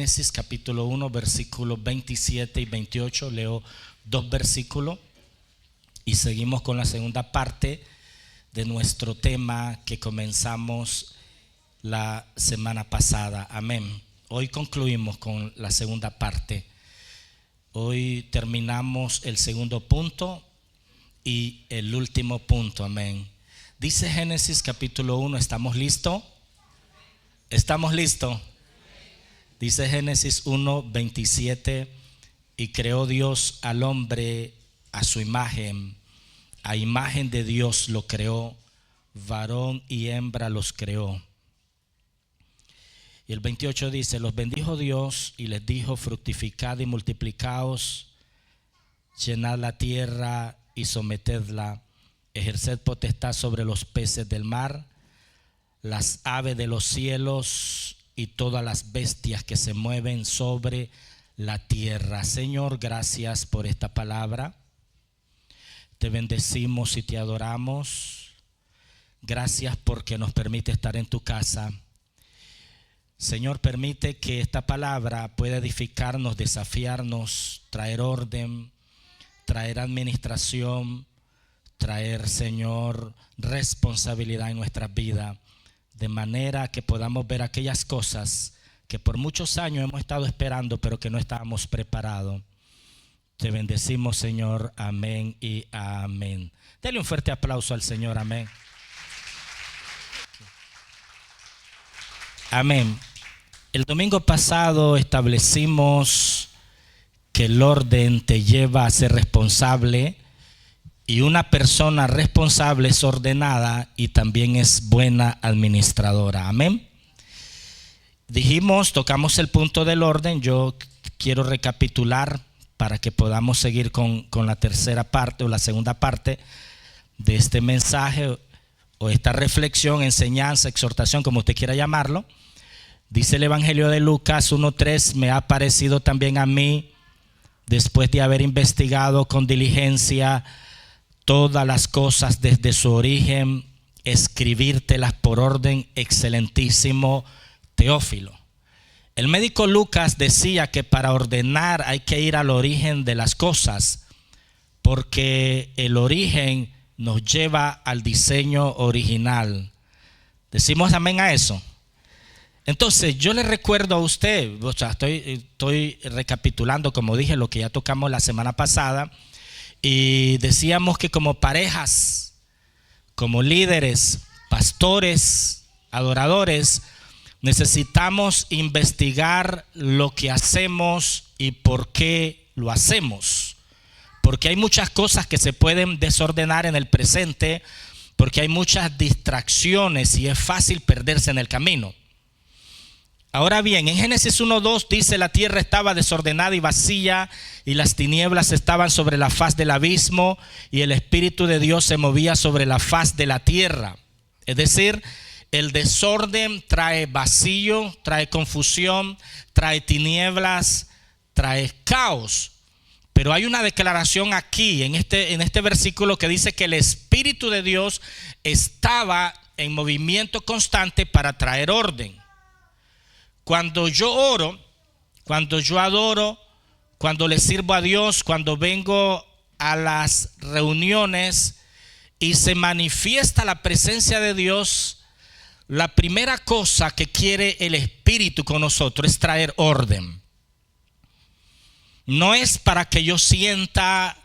Génesis capítulo 1, versículos 27 y 28. Leo 2 versículos y seguimos con la segunda parte de nuestro tema que comenzamos la semana pasada. Amén. Hoy concluimos con la segunda parte. Hoy terminamos el segundo punto y el último punto. Amén. Dice Génesis capítulo 1, ¿estamos listos? ¿Estamos listos? Dice Génesis 1, 27, y creó Dios al hombre a su imagen, a imagen de Dios lo creó, varón y hembra los creó. Y el 28 dice, los bendijo Dios y les dijo, fructificad y multiplicaos, llenad la tierra y sometedla, ejerced potestad sobre los peces del mar, las aves de los cielos y todas las bestias que se mueven sobre la tierra. Señor, gracias por esta palabra. Te bendecimos y te adoramos. Gracias porque nos permite estar en tu casa. Señor, permite que esta palabra pueda edificarnos, desafiarnos, traer orden, traer administración, traer, Señor, responsabilidad en nuestras vidas, de manera que podamos ver aquellas cosas que por muchos años hemos estado esperando, pero que no estábamos preparados. Te bendecimos, Señor. Amén y amén. Dele un fuerte aplauso al Señor. Amén. Amén. El domingo pasado establecimos que el orden te lleva a ser responsable, y una persona responsable es ordenada y también es buena administradora. Amén. Tocamos el punto del orden. Yo quiero recapitular para que podamos seguir con la tercera parte o la segunda parte de este mensaje o esta reflexión, enseñanza, exhortación, como usted quiera llamarlo. Dice el Evangelio de Lucas 1:3, me ha parecido también a mí, después de haber investigado con diligencia todas las cosas desde su origen, escribírtelas por orden, excelentísimo Teófilo. El médico Lucas decía que para ordenar hay que ir al origen de las cosas, porque el origen nos lleva al diseño original. ¿Decimos amén a eso? Entonces yo le recuerdo a usted, estoy recapitulando, como dije, lo que ya tocamos la semana pasada. Y decíamos que como parejas, como líderes, pastores, adoradores, necesitamos investigar lo que hacemos y por qué lo hacemos. Porque hay muchas cosas que se pueden desordenar en el presente, porque hay muchas distracciones y es fácil perderse en el camino. Ahora bien, en Génesis 1:2 dice, la tierra estaba desordenada y vacía, y las tinieblas estaban sobre la faz del abismo, y el Espíritu de Dios se movía sobre la faz de la tierra. Es decir, el desorden trae vacío, trae confusión, trae tinieblas, trae caos. Pero hay una declaración aquí, en este versículo, que dice que el Espíritu de Dios estaba en movimiento constante para traer orden. Cuando yo oro, cuando yo adoro, cuando le sirvo a Dios, cuando vengo a las reuniones y se manifiesta la presencia de Dios, la primera cosa que quiere el Espíritu con nosotros es traer orden. No es para que yo sienta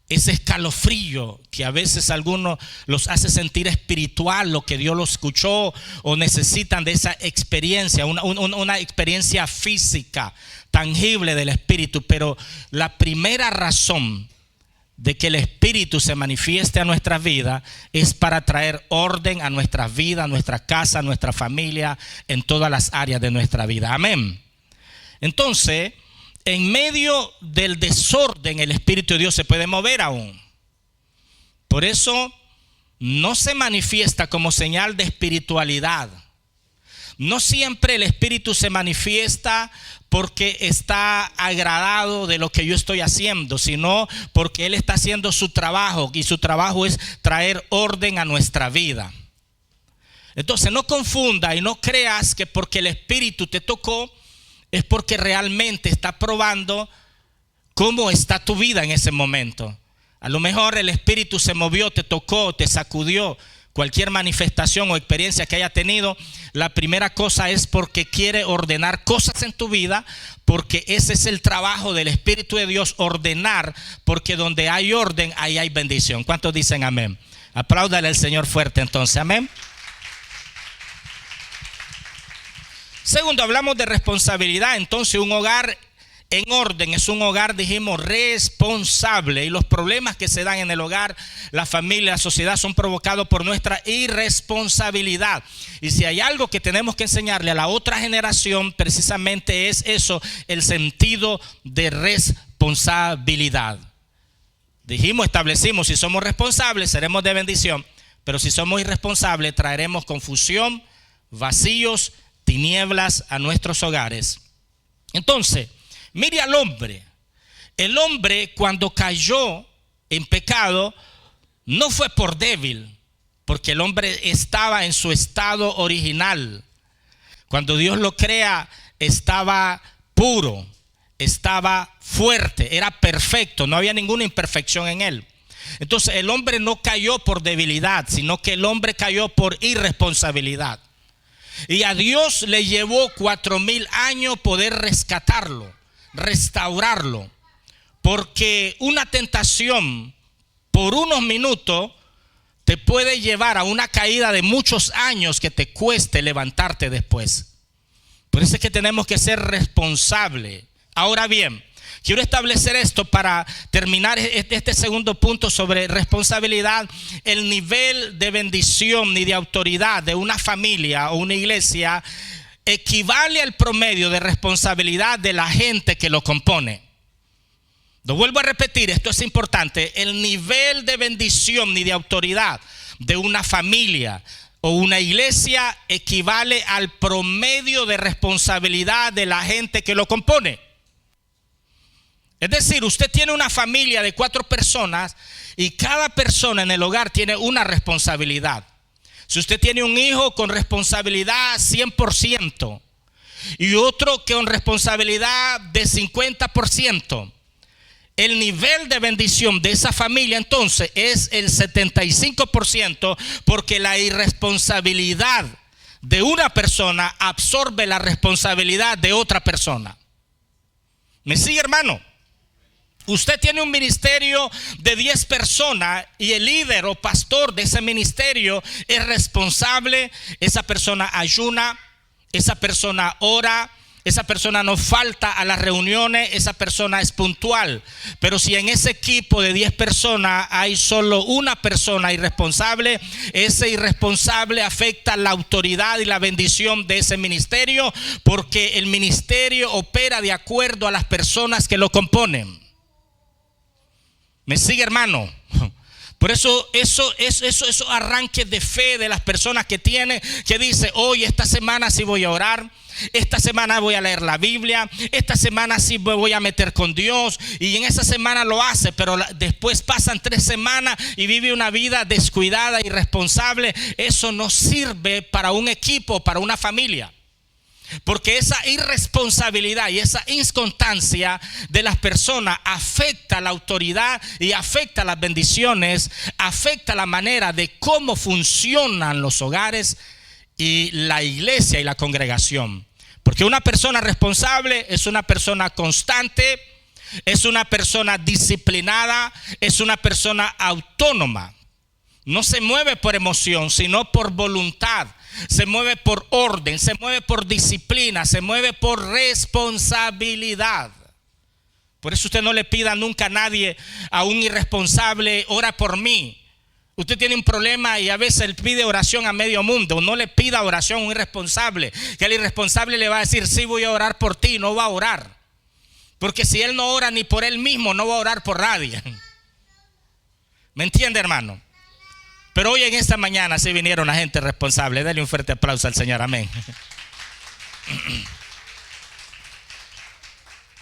ese escalofrío que a veces algunos los hace sentir espiritual, lo que Dios los escuchó, o necesitan de esa experiencia, una experiencia física, tangible del Espíritu. Pero la primera razón de que el Espíritu se manifieste a nuestras vidas es para traer orden a nuestras vidas, a nuestra casa, a nuestra familia, en todas las áreas de nuestra vida. Amén. Entonces, en medio del desorden, el Espíritu de Dios se puede mover aún. Por eso no se manifiesta como señal de espiritualidad. No siempre el Espíritu se manifiesta porque está agradado de lo que yo estoy haciendo, sino porque Él está haciendo su trabajo, y su trabajo es traer orden a nuestra vida. Entonces no confunda y no creas que porque el Espíritu te tocó, es porque realmente está probando cómo está tu vida en ese momento. A lo mejor el espíritu se movió, te tocó, te sacudió. Cualquier manifestación o experiencia que haya tenido, la primera cosa es porque quiere ordenar cosas en tu vida, porque ese es el trabajo del Espíritu de Dios, ordenar, porque donde hay orden, ahí hay bendición. ¿Cuántos dicen amén? Apláudale al Señor fuerte entonces, amén. Segundo, hablamos de responsabilidad. Entonces un hogar en orden es un hogar, dijimos, responsable. Y los problemas que se dan en el hogar, la familia, la sociedad, son provocados por nuestra irresponsabilidad. Y si hay algo que tenemos que enseñarle a la otra generación, precisamente es eso, el sentido de responsabilidad. Dijimos, establecimos, si somos responsables, seremos de bendición. Pero si somos irresponsables, traeremos confusión, vacíos, tinieblas a nuestros hogares. Entonces, mire al hombre. El hombre, cuando cayó en pecado, no fue por débil, porque el hombre estaba en su estado original. Cuando Dios lo crea, estaba puro, estaba fuerte, era perfecto, no había ninguna imperfección en él. Entonces el hombre no cayó por debilidad, sino que el hombre cayó por irresponsabilidad. Y a Dios le llevó 4000 años poder rescatarlo, restaurarlo, porque una tentación por unos minutos te puede llevar a una caída de muchos años que te cueste levantarte después. Por eso es que tenemos que ser responsables. Ahora bien, quiero establecer esto para terminar este segundo punto sobre responsabilidad. El nivel de bendición y de autoridad de una familia o una iglesia equivale al promedio de responsabilidad de la gente que lo compone. Lo vuelvo a repetir, esto es importante. El nivel de bendición y de autoridad de una familia o una iglesia equivale al promedio de responsabilidad de la gente que lo compone. Es decir, usted tiene una familia de 4 personas y cada persona en el hogar tiene una responsabilidad. Si usted tiene un hijo con responsabilidad 100% y otro con responsabilidad de 50%, el nivel de bendición de esa familia entonces es el 75%, porque la irresponsabilidad de una persona absorbe la responsabilidad de otra persona. ¿Me sigue, hermano? Usted tiene un ministerio de 10 personas y el líder o pastor de ese ministerio es responsable. Esa persona ayuna, esa persona ora, esa persona no falta a las reuniones, esa persona es puntual. Pero si en ese equipo de 10 personas hay solo una persona irresponsable, ese irresponsable afecta la autoridad y la bendición de ese ministerio, porque el ministerio opera de acuerdo a las personas que lo componen. ¿Me sigue, hermano? Por eso arranque de fe de las personas que tiene, que dice, hoy esta semana sí voy a orar, esta semana voy a leer la Biblia, esta semana sí me voy a meter con Dios, y en esa semana lo hace, pero después pasan 3 semanas y vive una vida descuidada, irresponsable. Eso no sirve para un equipo, para una familia. Porque esa irresponsabilidad y esa inconstancia de las personas afecta la autoridad y afecta las bendiciones, afecta la manera de cómo funcionan los hogares y la iglesia y la congregación. Porque una persona responsable es una persona constante, es una persona disciplinada, es una persona autónoma. No se mueve por emoción, sino por voluntad. Se mueve por orden, se mueve por disciplina, se mueve por responsabilidad. Por eso usted no le pida nunca a nadie, a un irresponsable, ora por mí. Usted tiene un problema y a veces él pide oración a medio mundo. No le pida oración a un irresponsable, que el irresponsable le va a decir, sí, voy a orar por ti. No va a orar, porque si él no ora ni por él mismo, no va a orar por nadie. ¿Me entiende, hermano? Pero hoy en esta mañana sí vinieron a gente responsable. Dale un fuerte aplauso al Señor, amén.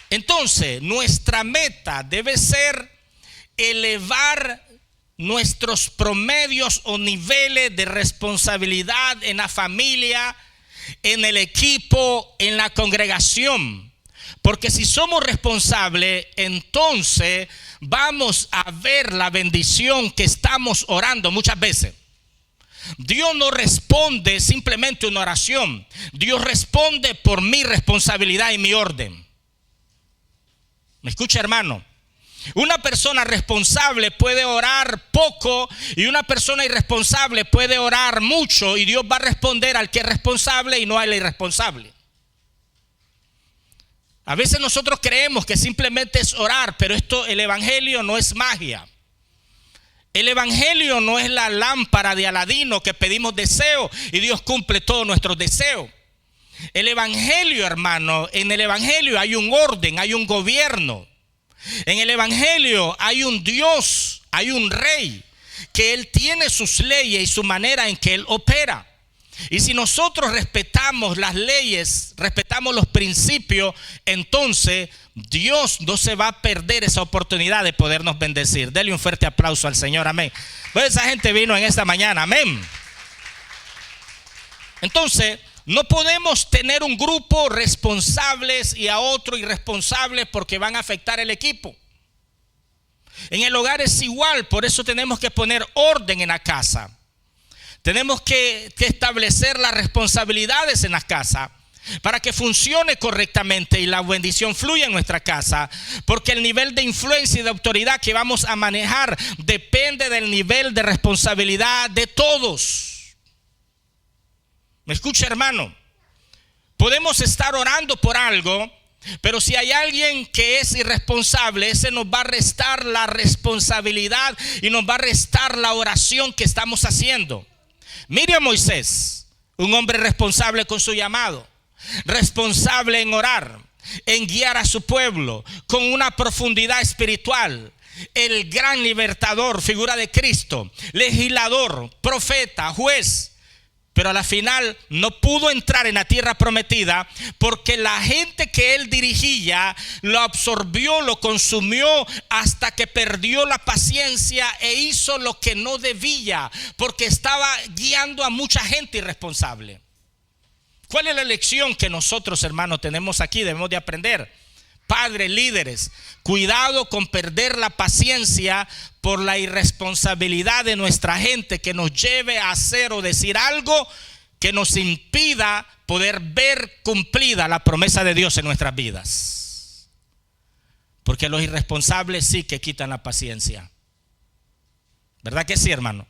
Entonces, nuestra meta debe ser elevar nuestros promedios o niveles de responsabilidad en la familia en el equipo, en la congregación. Porque si somos responsables, entonces vamos a ver la bendición que estamos orando muchas veces. Dios no responde simplemente una oración. Dios responde por mi responsabilidad y mi orden. ¿Me escucha, hermano? Una persona responsable puede orar poco y una persona irresponsable puede orar mucho, y Dios va a responder al que es responsable y no al irresponsable. A veces nosotros creemos que simplemente es orar, pero el evangelio no es magia. El evangelio no es la lámpara de Aladino que pedimos deseo y Dios cumple todos nuestros deseos. El evangelio, hermano, en el evangelio hay un orden, hay un gobierno. En el evangelio hay un Dios, hay un rey, que Él tiene sus leyes y su manera en que Él opera. Y si nosotros respetamos las leyes, respetamos los principios, entonces Dios no se va a perder esa oportunidad de podernos bendecir. Dele un fuerte aplauso al Señor, amén. Pues esa gente vino en esta mañana, amén. Entonces, no podemos tener un grupo responsables y a otro irresponsables porque van a afectar el equipo. En el hogar es igual, por eso tenemos que poner orden en la casa. Tenemos que establecer las responsabilidades en la casa para que funcione correctamente y la bendición fluya en nuestra casa, porque el nivel de influencia y de autoridad que vamos a manejar depende del nivel de responsabilidad de todos. ¿Me escucha, hermano? Podemos estar orando por algo, pero si hay alguien que es irresponsable, ese nos va a restar la responsabilidad y nos va a restar la oración que estamos haciendo. Mire a Moisés, un hombre responsable con su llamado, responsable en orar, en guiar a su pueblo con una profundidad espiritual. El gran libertador, figura de Cristo, legislador, profeta, juez. Pero a la final no pudo entrar en la tierra prometida porque la gente que él dirigía lo absorbió, lo consumió hasta que perdió la paciencia e hizo lo que no debía porque estaba guiando a mucha gente irresponsable. ¿Cuál es la lección que nosotros, hermanos, tenemos aquí? Debemos de aprender. Padres, líderes, cuidado con perder la paciencia por la irresponsabilidad de nuestra gente que nos lleve a hacer o decir algo que nos impida poder ver cumplida la promesa de Dios en nuestras vidas. Porque los irresponsables sí que quitan la paciencia. ¿Verdad que sí, hermano?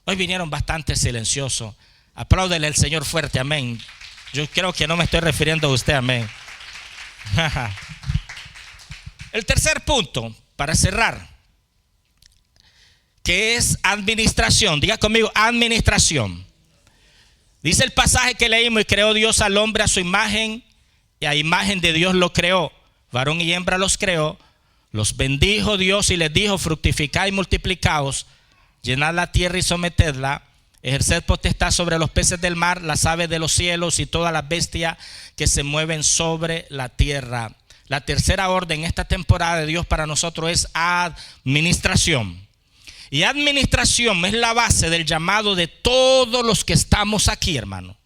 Hoy vinieron bastante silenciosos. Apláudele al Señor fuerte, amén. Yo creo que no me estoy refiriendo a usted, amén. El tercer punto, para cerrar, que es administración. Diga conmigo, administración. Dice el pasaje que leímos: y creó Dios al hombre a su imagen, y a imagen de Dios lo creó. Varón y hembra los creó. Los bendijo Dios y les dijo: fructificad y multiplicaos, llenad la tierra y sometedla, ejerced potestad sobre los peces del mar, las aves de los cielos y todas las bestias que se mueven sobre la tierra. La tercera orden esta temporada de Dios para nosotros es administración. Y administración es la base del llamado de todos los que estamos aquí, hermano.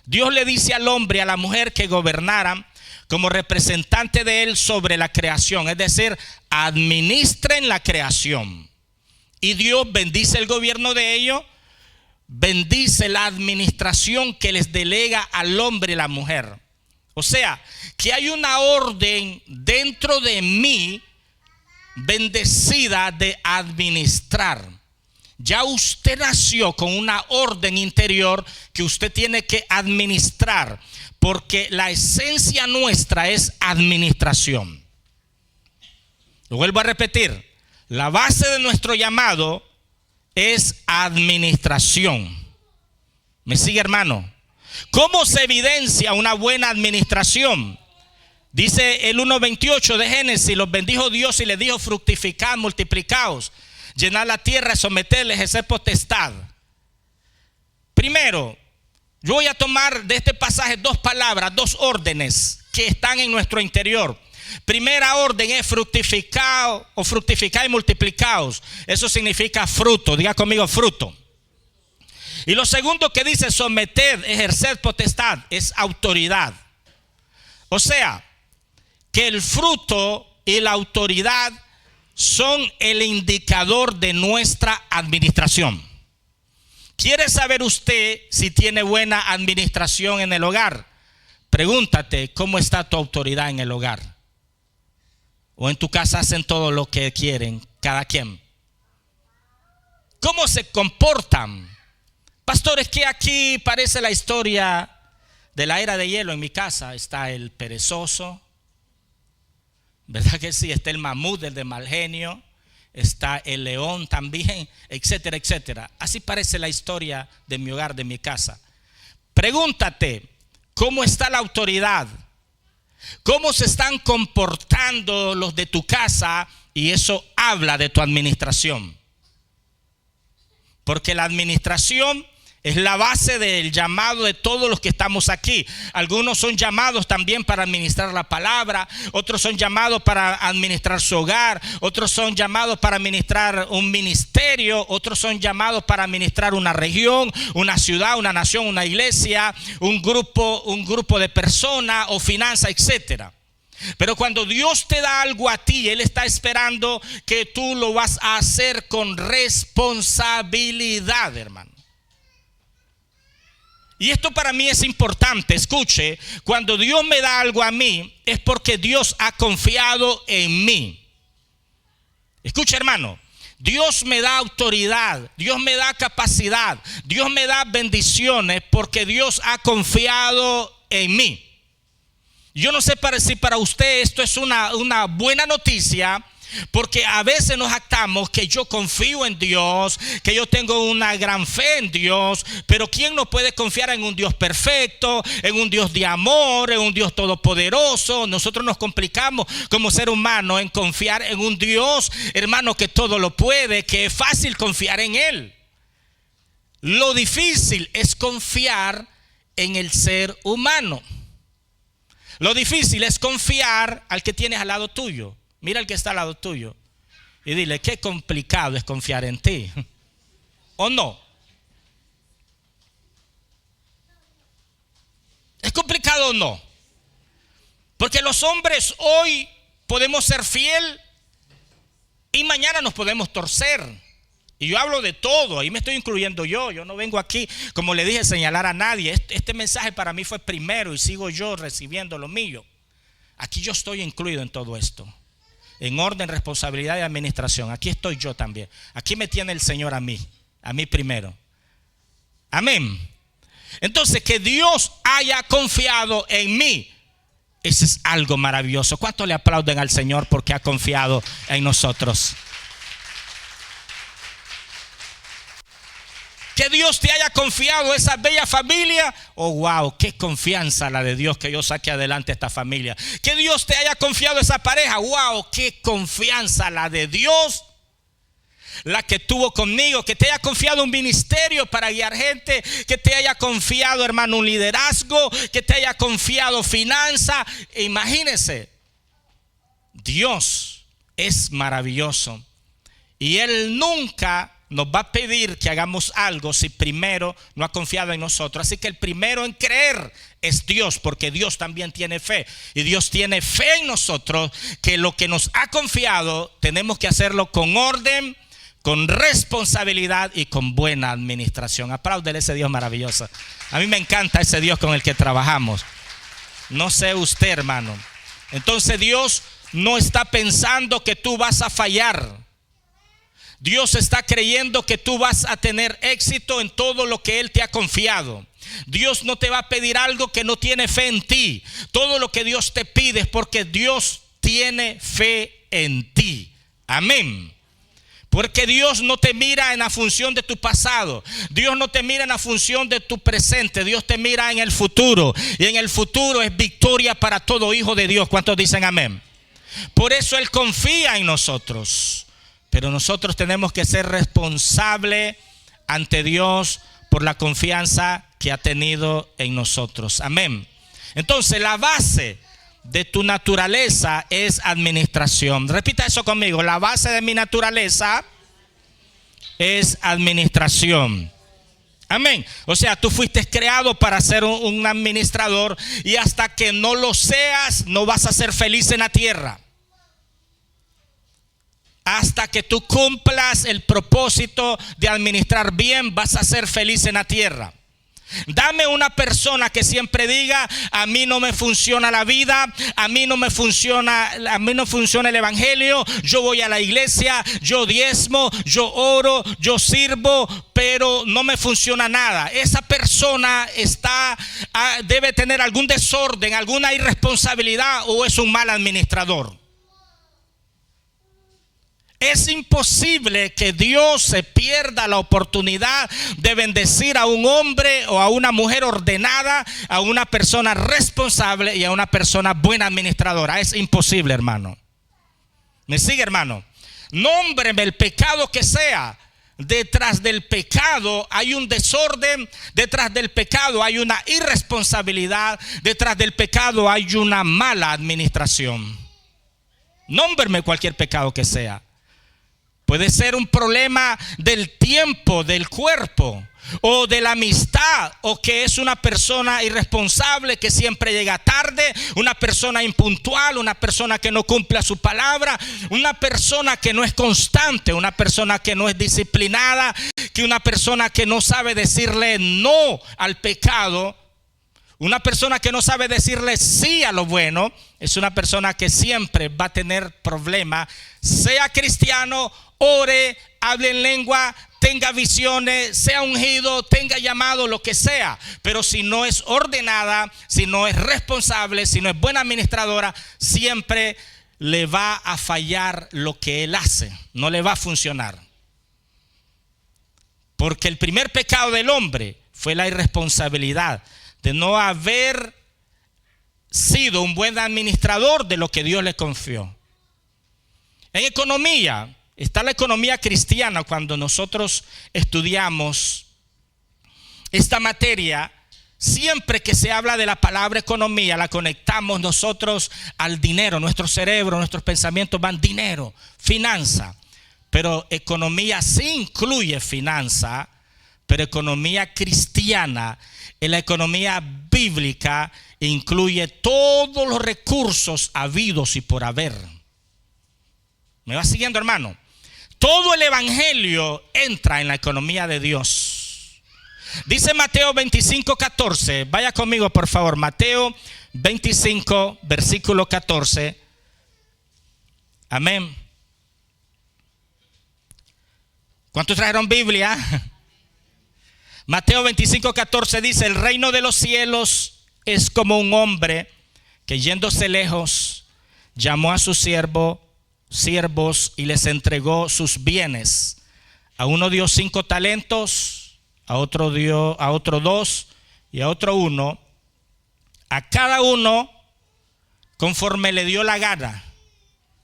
Dios le dice al hombre y a la mujer que gobernaran como representante de él sobre la creación. Es decir, administren la creación. Y Dios bendice el gobierno de ellos, bendice la administración que les delega al hombre y la mujer. O sea, que hay una orden dentro de mí bendecida de administrar. Ya usted nació con una orden interior que usted tiene que administrar, porque la esencia nuestra es administración. Lo vuelvo a repetir, la base de nuestro llamado es administración. ¿Me sigue, hermano? ¿Cómo se evidencia una buena administración? Dice el 1:28 de Génesis: los bendijo Dios y les dijo: fructificad, multiplicaos, llenad la tierra, someterles, ejercer potestad. Primero, yo voy a tomar de este pasaje dos palabras, dos órdenes que están en nuestro interior. Primera orden es fructificar o fructificar y multiplicaos. Eso significa fruto. Diga conmigo, fruto. Y lo segundo que dice someter, ejercer potestad, es autoridad. O sea, que el fruto y la autoridad son el indicador de nuestra administración. ¿Quiere saber usted si tiene buena administración en el hogar? Pregúntate, ¿cómo está tu autoridad en el hogar? ¿O en tu casa hacen todo lo que quieren, cada quien? ¿Cómo se comportan? Pastor, es que aquí parece la historia de la era de hielo. En mi casa está el perezoso, ¿verdad que sí? Está el mamut, el de mal genio, está el león también, etcétera, etcétera. Así parece la historia de mi hogar, de mi casa. Pregúntate, ¿cómo está la autoridad? ¿Cómo se están comportando los de tu casa? Y eso habla de tu administración. Porque la administración es la base del llamado de todos los que estamos aquí. Algunos son llamados también para administrar la palabra, otros son llamados para administrar su hogar, otros son llamados para administrar un ministerio, otros son llamados para administrar una región, una ciudad, una nación, una iglesia, un grupo de personas o finanzas, etcétera. Pero cuando Dios te da algo a ti, Él está esperando que tú lo vas a hacer con responsabilidad, hermano. Y esto para mí es importante. Escuche, cuando Dios me da algo a mí, es porque Dios ha confiado en mí. Escuche, hermano, Dios me da autoridad, Dios me da capacidad, Dios me da bendiciones porque Dios ha confiado en mí. Yo no sé si para usted esto es una buena noticia, porque a veces nos jactamos que yo confío en Dios, que yo tengo una gran fe en Dios, pero ¿quién no puede confiar en un Dios perfecto, en un Dios de amor, en un Dios todopoderoso? Nosotros nos complicamos como ser humano en confiar en un Dios, hermano, que todo lo puede, que es fácil confiar en Él. Lo difícil es confiar en el ser humano. Lo difícil es confiar al que tienes al lado tuyo. Mira al que está al lado tuyo y dile, qué complicado es confiar en ti. ¿O no? ¿Es complicado o no? Porque los hombres hoy podemos ser fiel y mañana nos podemos torcer. Y yo hablo de todo, ahí me estoy incluyendo yo. Yo no vengo aquí, como le dije, a señalar a nadie. Este mensaje para mí fue primero y sigo yo recibiendo lo mío. Aquí yo estoy incluido en todo esto. En orden, responsabilidad y administración. Aquí estoy yo también. Aquí me tiene el Señor a mí primero. Amén. Entonces, que Dios haya confiado en mí, eso es algo maravilloso. ¿Cuánto le aplauden al Señor porque ha confiado en nosotros? Que Dios te haya confiado esa bella familia. Oh, wow, qué confianza la de Dios que yo saque adelante esta familia. Que Dios te haya confiado esa pareja. Wow, qué confianza la de Dios, la que tuvo conmigo. Que te haya confiado un ministerio para guiar gente. Que te haya confiado, hermano, un liderazgo. Que te haya confiado finanza. Imagínese, Dios es maravilloso y Él nunca nos va a pedir que hagamos algo si primero no ha confiado en nosotros. Así que el primero en creer es Dios, porque Dios también tiene fe. Y Dios tiene fe en nosotros, que lo que nos ha confiado tenemos que hacerlo con orden, con responsabilidad y con buena administración. Apláudele a ese Dios maravilloso. A mí me encanta ese Dios con el que trabajamos. No sé usted, hermano. Entonces Dios no está pensando que tú vas a fallar. Dios está creyendo que tú vas a tener éxito en todo lo que Él te ha confiado. Dios no te va a pedir algo que no tiene fe en ti. Todo lo que Dios te pide es porque Dios tiene fe en ti. Amén. Porque Dios no te mira en la función de tu pasado. Dios no te mira en la función de tu presente. Dios te mira en el futuro. Y en el futuro es victoria para todo hijo de Dios. ¿Cuántos dicen amén? Por eso Él confía en nosotros. Pero nosotros tenemos que ser responsables ante Dios por la confianza que ha tenido en nosotros. Amén. Entonces, la base de tu naturaleza es administración. Repita eso conmigo. La base de mi naturaleza es administración. Amén. O sea, tú fuiste creado para ser un administrador, y hasta que no lo seas, no vas a ser feliz en la tierra. Hasta que tú cumplas el propósito de administrar bien, vas a ser feliz en la tierra. Dame una persona que siempre diga: a mí no me funciona la vida, a mí no funciona el evangelio, yo voy a la iglesia, yo diezmo, yo oro, yo sirvo, pero no me funciona nada. Esa persona debe tener algún desorden, alguna irresponsabilidad, o es un mal administrador. Es imposible que Dios se pierda la oportunidad de bendecir a un hombre o a una mujer ordenada, a una persona responsable y a una persona buena administradora. Es imposible, hermano. ¿Me sigue, hermano? Nómbreme el pecado que sea. Detrás del pecado hay un desorden, detrás del pecado hay una irresponsabilidad, detrás del pecado hay una mala administración. Nómbreme cualquier pecado que sea. Puede ser un problema del tiempo, del cuerpo, o de la amistad, o que es una persona irresponsable que siempre llega tarde, una persona impuntual, una persona que no cumple su palabra, una persona que no es constante, una persona que no es disciplinada, que una persona que no sabe decirle no al pecado. Una persona que no sabe decirle sí a lo bueno es una persona que siempre va a tener problemas. Sea cristiano, ore, hable en lengua, tenga visiones, sea ungido, tenga llamado, lo que sea. Pero si no es ordenada, si no es responsable, si no es buena administradora, siempre le va a fallar lo que él hace. No le va a funcionar. Porque el primer pecado del hombre fue la irresponsabilidad de no haber sido un buen administrador de lo que Dios le confió. En economía, está la economía cristiana. Cuando nosotros estudiamos esta materia, siempre que se habla de la palabra economía, la conectamos nosotros al dinero. Nuestro cerebro, nuestros pensamientos van dinero, finanza. Pero economía sí incluye finanza, pero economía cristiana, en la economía bíblica, incluye todos los recursos habidos y por haber. ¿Me va siguiendo, hermano? Todo el evangelio entra en la economía de Dios. Dice Mateo 25:14. Vaya conmigo, por favor. Mateo 25, versículo 14. Amén. ¿Cuántos trajeron Biblia? Mateo 25:14 dice: el reino de los cielos es como un hombre que, yéndose lejos, llamó a sus siervos y les entregó sus bienes. A uno dio 5 talentos, a otro 2 y a otro 1. A cada uno conforme le dio la gana.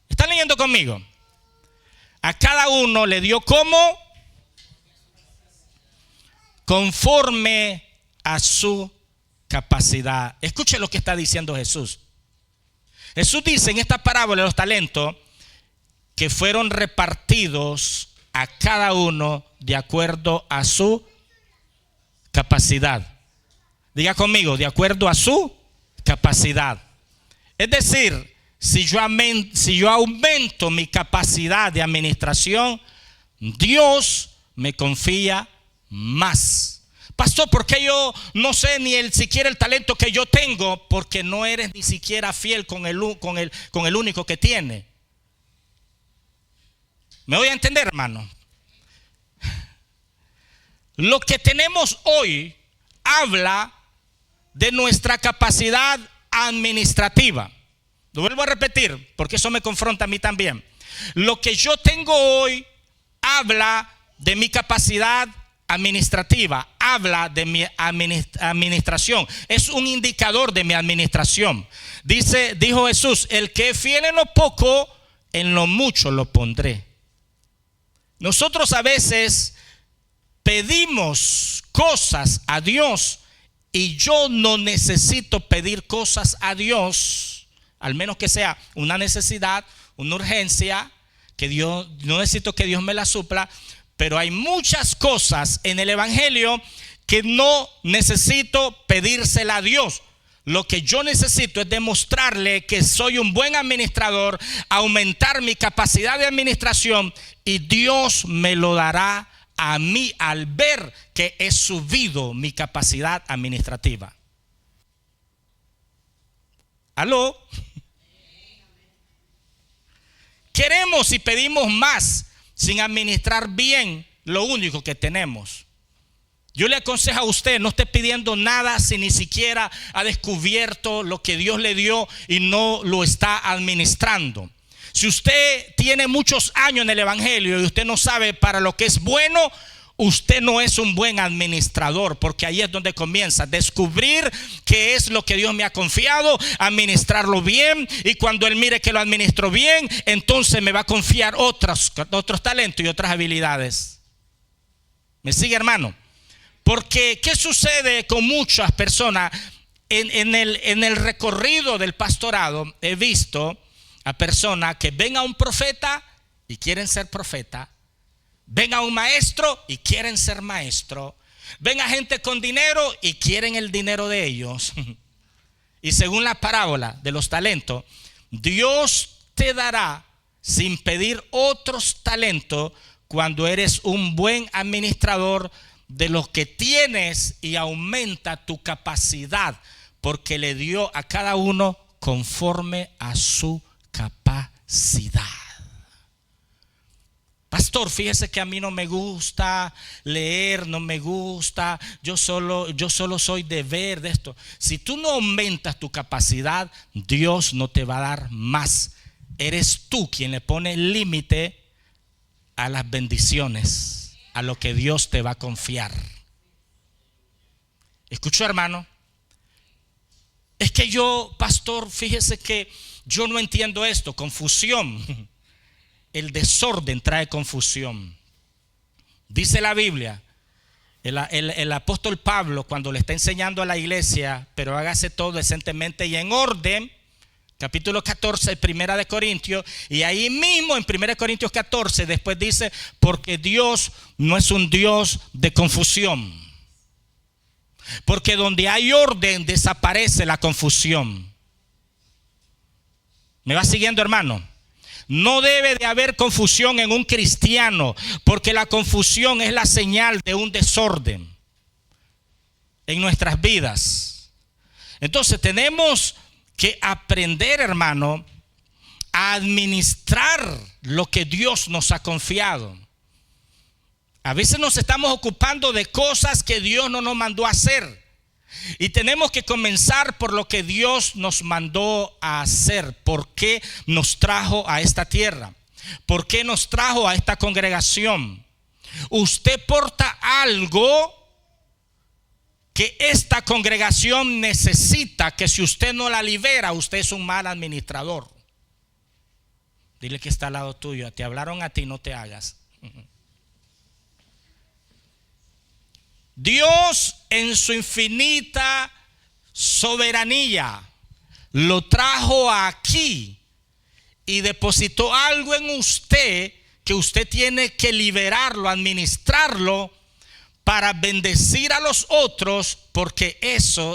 ¿Están leyendo conmigo? A cada uno le dio como conforme a su capacidad. Escuche lo que está diciendo Jesús. Jesús dice en esta parábola de los talentos que fueron repartidos a cada uno de acuerdo a su capacidad. Diga conmigo, de acuerdo a su capacidad. Es decir, si yo aumento mi capacidad de administración, Dios me confía más. Pastor, ¿por qué yo no sé ni siquiera el talento que yo tengo? Porque no eres ni siquiera fiel con el único que tiene. ¿Me voy a entender, hermano? Lo que tenemos hoy habla de nuestra capacidad administrativa. Lo vuelvo a repetir porque eso me confronta a mí también. Lo que yo tengo hoy habla de mi capacidad administrativa, habla de mi administración, es un indicador de mi administración. Dijo Jesús: el que es fiel en lo poco, en lo mucho lo pondré. Nosotros a veces pedimos cosas a Dios y yo no necesito pedir cosas a Dios, al menos que sea una necesidad, una urgencia, no necesito que Dios me la supla. Pero hay muchas cosas en el evangelio que no necesito pedírsela a Dios. Lo que yo necesito es demostrarle que soy un buen administrador, aumentar mi capacidad de administración, y Dios me lo dará a mí al ver que he subido mi capacidad administrativa. ¿Aló? Queremos y pedimos más sin administrar bien lo único que tenemos. Yo le aconsejo a usted, no esté pidiendo nada si ni siquiera ha descubierto lo que Dios le dio y no lo está administrando. Si usted tiene muchos años en el evangelio y usted no sabe para lo que es bueno, usted no es un buen administrador, porque ahí es donde comienza a descubrir qué es lo que Dios me ha confiado, administrarlo bien, y cuando Él mire que lo administro bien, entonces me va a confiar otros talentos y otras habilidades. ¿Me sigue, hermano? Porque ¿qué sucede con muchas personas? En el recorrido del pastorado he visto a personas que ven a un profeta y quieren ser profeta, ven a un maestro y quieren ser maestro, ven a gente con dinero y quieren el dinero de ellos. Y según la parábola de los talentos, Dios te dará sin pedir otros talentos cuando eres un buen administrador de los que tienes, y aumenta tu capacidad, porque le dio a cada uno conforme a su capacidad. Pastor, fíjese que a mí no me gusta leer, no me gusta, yo solo soy de ver de esto. Si tú no aumentas tu capacidad, Dios no te va a dar más. Eres tú quien le pone límite a las bendiciones, a lo que Dios te va a confiar. ¿Escuchó, hermano? Es que yo, pastor, fíjese que yo no entiendo esto. Confusión. El desorden trae confusión. Dice la Biblia, el apóstol Pablo, cuando le está enseñando a la iglesia, pero hágase todo decentemente y en orden, capítulo 14, primera de Corintios, y ahí mismo en 1 Corintios 14, después dice, porque Dios no es un Dios de confusión. Porque donde hay orden desaparece la confusión. ¿Me va siguiendo, hermano? No debe de haber confusión en un cristiano, porque la confusión es la señal de un desorden en nuestras vidas. Entonces tenemos que aprender, hermano, a administrar lo que Dios nos ha confiado. A veces nos estamos ocupando de cosas que Dios no nos mandó a hacer, y tenemos que comenzar por lo que Dios nos mandó a hacer. ¿Por qué nos trajo a esta tierra? ¿Por qué nos trajo a esta congregación? Usted porta algo que esta congregación necesita, que si usted no la libera, usted es un mal administrador. Dile que está al lado tuyo, te hablaron a ti, no te hagas. Dios en su infinita soberanía lo trajo aquí y depositó algo en usted que usted tiene que liberarlo, administrarlo para bendecir a los otros, porque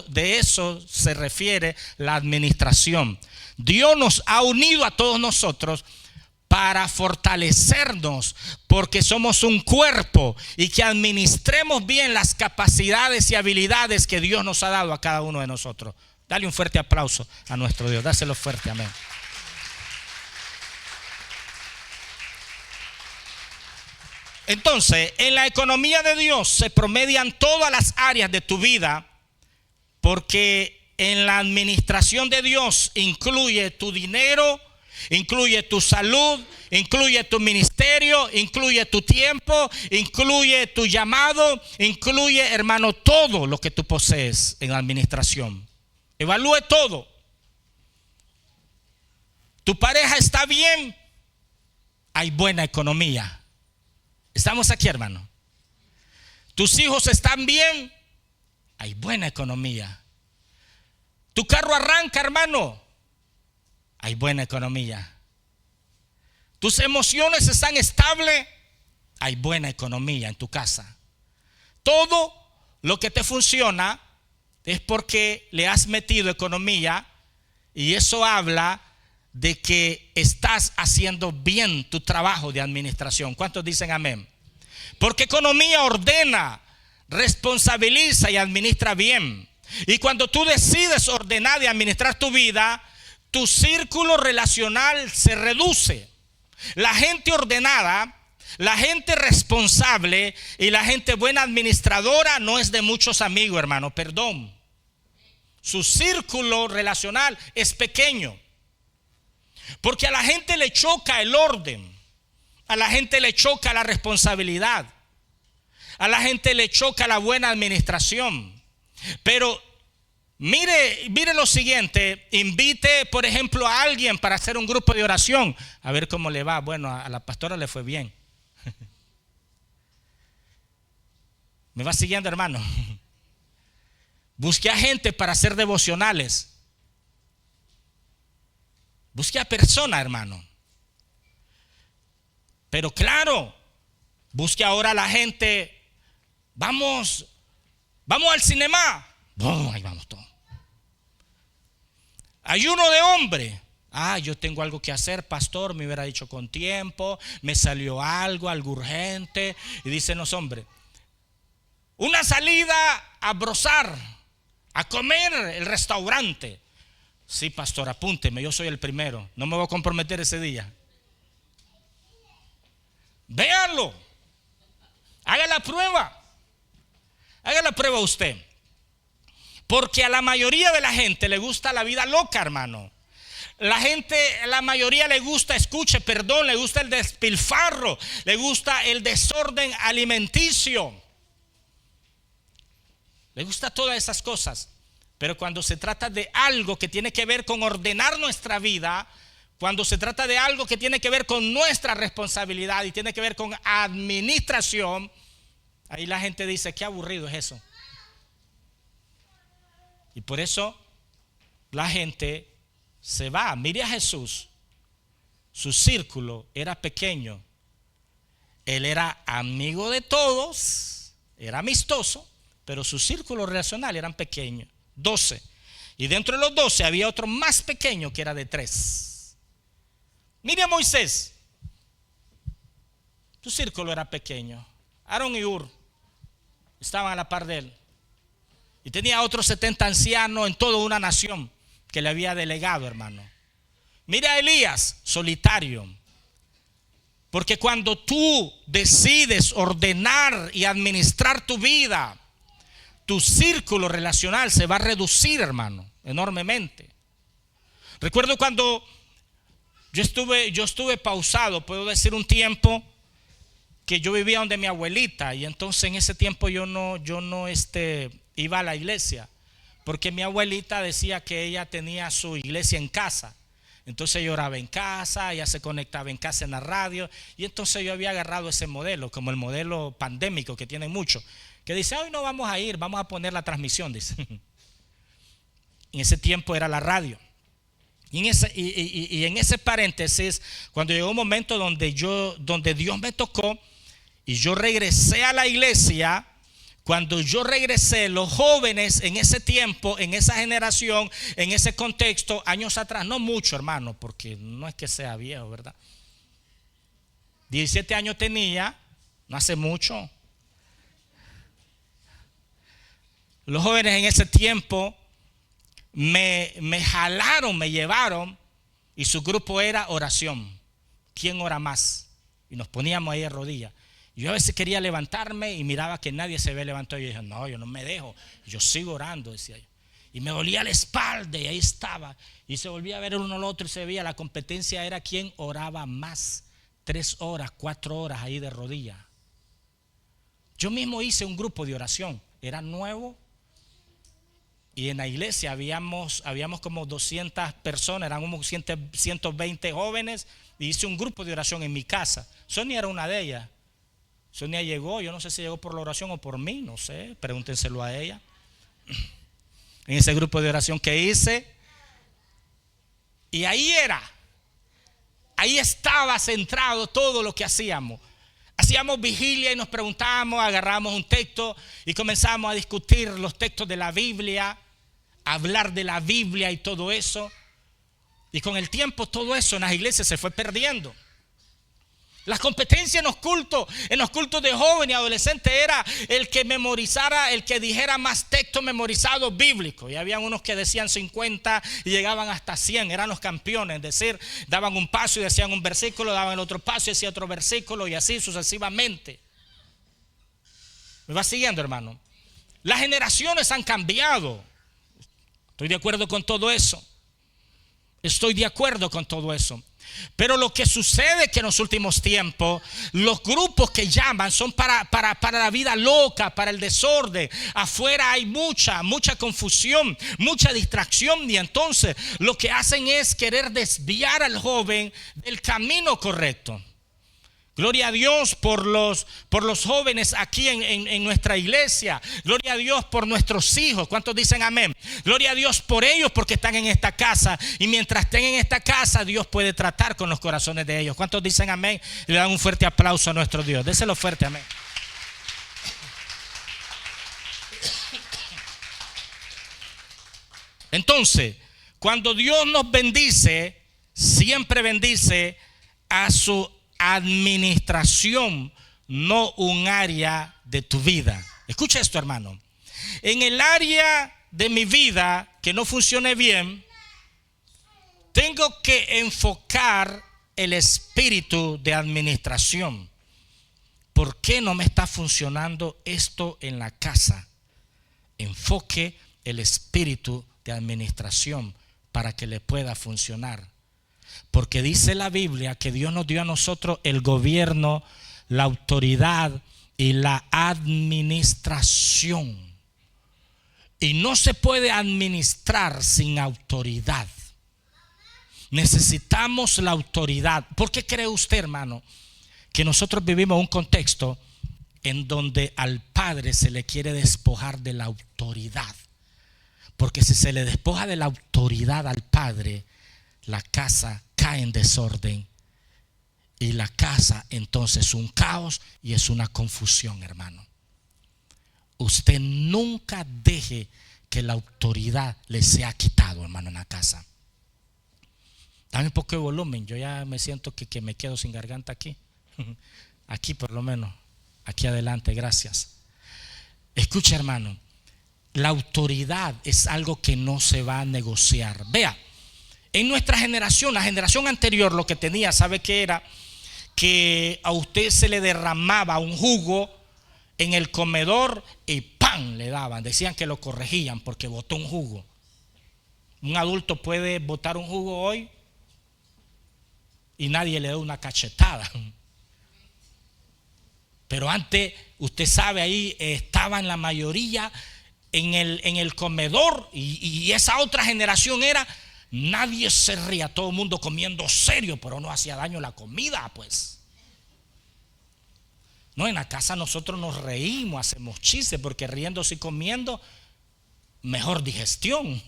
de eso se refiere la administración. Dios nos ha unido a todos nosotros para fortalecernos, porque somos un cuerpo, y que administremos bien las capacidades y habilidades que Dios nos ha dado a cada uno de nosotros. Dale un fuerte aplauso a nuestro Dios, dáselo fuerte, amén. Entonces, en la economía de Dios se promedian todas las áreas de tu vida, porque en la administración de Dios incluye tu dinero, incluye tu salud, incluye tu ministerio, incluye tu tiempo, incluye tu llamado, incluye, hermano, todo lo que tú posees en la administración. Evalúe todo. ¿Tu pareja está bien? Hay buena economía. ¿Estamos aquí, hermano? ¿Tus hijos están bien? Hay buena economía. ¿Tu carro arranca, hermano? Hay buena economía. ¿Tus emociones están estables? Hay buena economía en tu casa. Todo lo que te funciona es porque le has metido economía, y eso habla de que estás haciendo bien tu trabajo de administración. ¿Cuántos dicen amén? Porque economía ordena, responsabiliza y administra bien. Y cuando tú decides ordenar y administrar tu vida, tu círculo relacional se reduce. La gente ordenada, la gente responsable y la gente buena administradora no es de muchos amigos, hermano, perdón. Su círculo relacional es pequeño. Porque a la gente le choca el orden, a la gente le choca la responsabilidad, a la gente le choca la buena administración. Pero mire lo siguiente: invite, por ejemplo, a alguien para hacer un grupo de oración, a ver cómo le va. Bueno, a la pastora le fue bien. ¿Me va siguiendo, hermano? Busque a gente para hacer devocionales. Busque a personas, hermano. Pero claro, busque ahora a la gente. Vamos al cinema. Oh, ahí vamos todos. Ayuno de hombre. Yo tengo algo que hacer, pastor, me hubiera dicho con tiempo, me salió algo urgente. Y dicen los hombres: una salida a brozar, a comer el restaurante. Sí, pastor, apúnteme, yo soy el primero. No me voy a comprometer ese día. Véanlo. Haga la prueba. Haga la prueba usted. Porque a la mayoría de la gente le gusta la vida loca, hermano. La mayoría le gusta, escuche, perdón, le gusta el despilfarro, le gusta el desorden alimenticio. Le gusta todas esas cosas. Pero cuando se trata de algo que tiene que ver con ordenar nuestra vida, cuando se trata de algo que tiene que ver con nuestra responsabilidad y tiene que ver con administración, ahí la gente dice: qué aburrido es eso. Y por eso la gente se va. Mire a Jesús. Su círculo era pequeño. Él era amigo de todos, era amistoso, pero su círculo relacional eran pequeños. 12. Y dentro de los 12 había otro más pequeño que era de 3. Mire a Moisés. Su círculo era pequeño. Aarón y Hur estaban a la par de él. Y tenía otros 70 ancianos en toda una nación que le había delegado, hermano. Mira a Elías, solitario. Porque cuando tú decides ordenar y administrar tu vida, tu círculo relacional se va a reducir, hermano, enormemente. Recuerdo cuando yo estuve pausado, puedo decir, un tiempo que yo vivía donde mi abuelita, y entonces en ese tiempo yo no iba a la iglesia, porque mi abuelita decía que ella tenía su iglesia en casa. Entonces yo oraba en casa, ella se conectaba en casa en la radio, y entonces yo había agarrado ese modelo, como el modelo pandémico que tienen muchos, que dice: hoy no vamos a ir, vamos a poner la transmisión, dice. En ese tiempo era la radio. Y en ese paréntesis, cuando llegó un momento donde Dios me tocó y yo regresé a la iglesia, cuando yo regresé, los jóvenes en ese tiempo, en esa generación, en ese contexto, años atrás, no mucho, hermano, porque no es que sea viejo, ¿verdad? 17 años tenía, no hace mucho. Los jóvenes en ese tiempo me jalaron, me llevaron, y su grupo era oración. ¿Quién ora más? Y nos poníamos ahí de rodillas. Yo a veces quería levantarme y miraba que nadie se había levantado. Y yo dije: no, yo no me dejo, yo sigo orando, decía yo. Y me dolía la espalda, y ahí estaba. Y se volvía a ver el uno al otro y se veía. La competencia era quién oraba más. 3 horas, 4 horas ahí de rodillas. Yo mismo hice un grupo de oración. Era nuevo. Y en la iglesia habíamos como 200 personas, eran como 120 jóvenes. Y hice un grupo de oración en mi casa. Sonia era una de ellas. Sonia llegó, yo no sé si llegó por la oración o por mí, no sé, pregúntenselo a ella. En ese grupo de oración que hice. Y ahí estaba centrado todo lo que hacíamos. Hacíamos vigilia y nos preguntábamos, agarrábamos un texto y comenzamos a discutir los textos de la Biblia, a hablar de la Biblia y todo eso. Y con el tiempo todo eso en las iglesias se fue perdiendo. Las competencias en los cultos de joven y adolescente era el que memorizara, el que dijera más textos memorizados bíblicos. Y había unos que decían 50 y llegaban hasta 100, eran los campeones. Es decir, daban un paso y decían un versículo, daban el otro paso y decían otro versículo y así sucesivamente. ¿Me va siguiendo, hermano? Las generaciones han cambiado. Estoy de acuerdo con todo eso. Estoy de acuerdo con todo eso. Pero lo que sucede es que en los últimos tiempos los grupos que llaman son para la vida loca, para el desorden. Afuera hay mucha confusión, mucha distracción, y entonces lo que hacen es querer desviar al joven del camino correcto. Gloria a Dios por los jóvenes aquí en nuestra iglesia. Gloria a Dios por nuestros hijos. ¿Cuántos dicen amén? Gloria a Dios por ellos porque están en esta casa. Y mientras estén en esta casa, Dios puede tratar con los corazones de ellos. ¿Cuántos dicen amén? Y le dan un fuerte aplauso a nuestro Dios. Déselo fuerte, amén. Entonces, cuando Dios nos bendice, siempre bendice a su administración, no un área de tu vida. Escucha esto, hermano. En el área de mi vida que no funcione bien, tengo que enfocar el espíritu de administración. ¿Por qué no me está funcionando esto en la casa? Enfoque el espíritu de administración para que le pueda funcionar. Porque dice la Biblia que Dios nos dio a nosotros el gobierno, la autoridad y la administración. Y no se puede administrar sin autoridad. Necesitamos la autoridad. ¿Por qué cree usted, hermano, que nosotros vivimos un contexto en donde al padre se le quiere despojar de la autoridad? Porque si se le despoja de la autoridad al padre, la casa cae en desorden y la casa entonces es un caos y es una confusión, hermano. Usted nunca deje que la autoridad le sea quitado, hermano, en la casa. Dame un poco de volumen, yo ya me siento que me quedo sin garganta aquí. Aquí por lo menos, aquí adelante, gracias. Escucha, hermano, la autoridad es algo que no se va a negociar. Vea, en nuestra generación, la generación anterior, lo que tenía, ¿sabe qué era? Que a usted se le derramaba un jugo en el comedor y ¡pam! Le daban. Decían que lo corregían porque botó un jugo. Un adulto puede botar un jugo hoy y nadie le da una cachetada. Pero antes, usted sabe, ahí estaban la mayoría en el comedor y esa otra generación era... Nadie se ría, todo el mundo comiendo serio, pero no hacía daño la comida, pues. No, en la casa nosotros nos reímos, hacemos chistes, porque riéndose y comiendo, mejor digestión.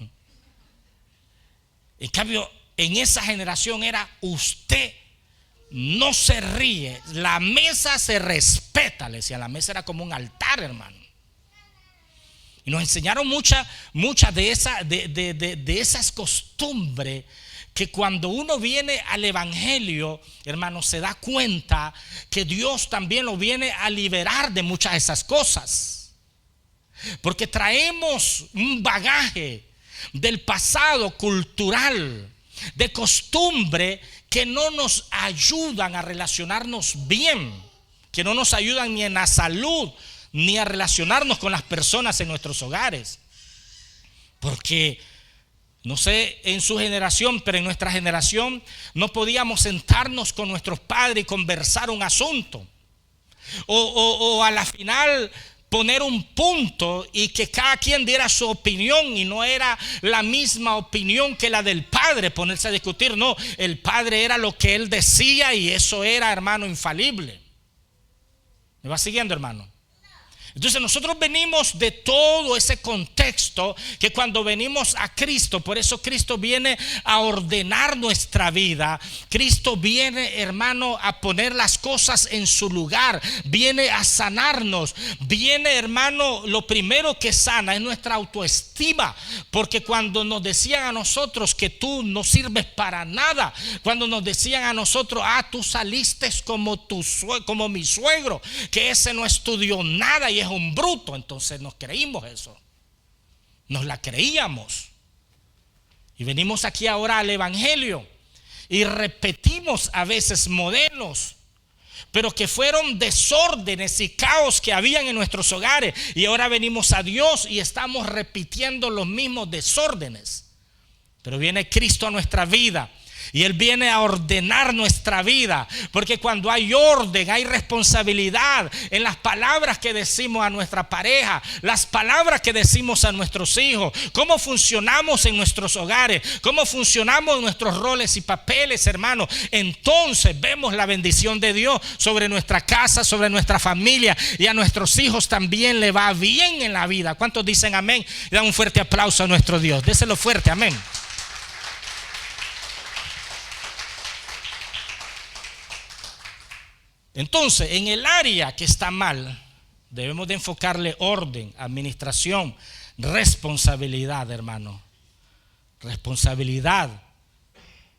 En cambio, en esa generación era usted no se ríe, la mesa se respeta, le decía, la mesa era como un altar, hermano. Y nos enseñaron muchas de esas costumbres que cuando uno viene al evangelio, hermano, se da cuenta que Dios también lo viene a liberar de muchas de esas cosas. Porque traemos un bagaje del pasado cultural, de costumbre que no nos ayudan a relacionarnos bien, que no nos ayudan ni en la salud, ni a relacionarnos con las personas en nuestros hogares. Porque, no sé en su generación, pero en nuestra generación no podíamos sentarnos con nuestros padres y conversar un asunto. O a la final poner un punto y que cada quien diera su opinión y no era la misma opinión que la del padre, ponerse a discutir. No, el padre era lo que él decía y eso era, hermano, infalible. ¿Me va siguiendo, hermano? Entonces nosotros venimos de todo ese contexto que cuando venimos a Cristo, por eso Cristo viene a ordenar nuestra vida. Cristo viene, hermano, a poner las cosas en su lugar, viene a sanarnos, viene, hermano, lo primero que sana es nuestra autoestima, porque cuando nos decían a nosotros que tú no sirves para nada, cuando nos decían a nosotros, tú saliste como mi suegro, que ese no estudió nada y es un bruto, entonces nos creímos eso, nos la creíamos. Y venimos aquí ahora al evangelio y repetimos a veces modelos, pero que fueron desórdenes y caos que habían en nuestros hogares, y ahora venimos a Dios y estamos repitiendo los mismos desórdenes. Pero viene Cristo a nuestra vida y Él viene a ordenar nuestra vida, porque cuando hay orden, hay responsabilidad en las palabras que decimos a nuestra pareja, las palabras que decimos a nuestros hijos, cómo funcionamos en nuestros hogares, cómo funcionamos en nuestros roles y papeles, hermanos. Entonces vemos la bendición de Dios sobre nuestra casa, sobre nuestra familia, y a nuestros hijos también le va bien en la vida. ¿Cuántos dicen amén? Y dan un fuerte aplauso a nuestro Dios. Déselo fuerte, amén. Entonces, en el área que está mal, debemos de enfocarle orden, administración, responsabilidad, hermano. Responsabilidad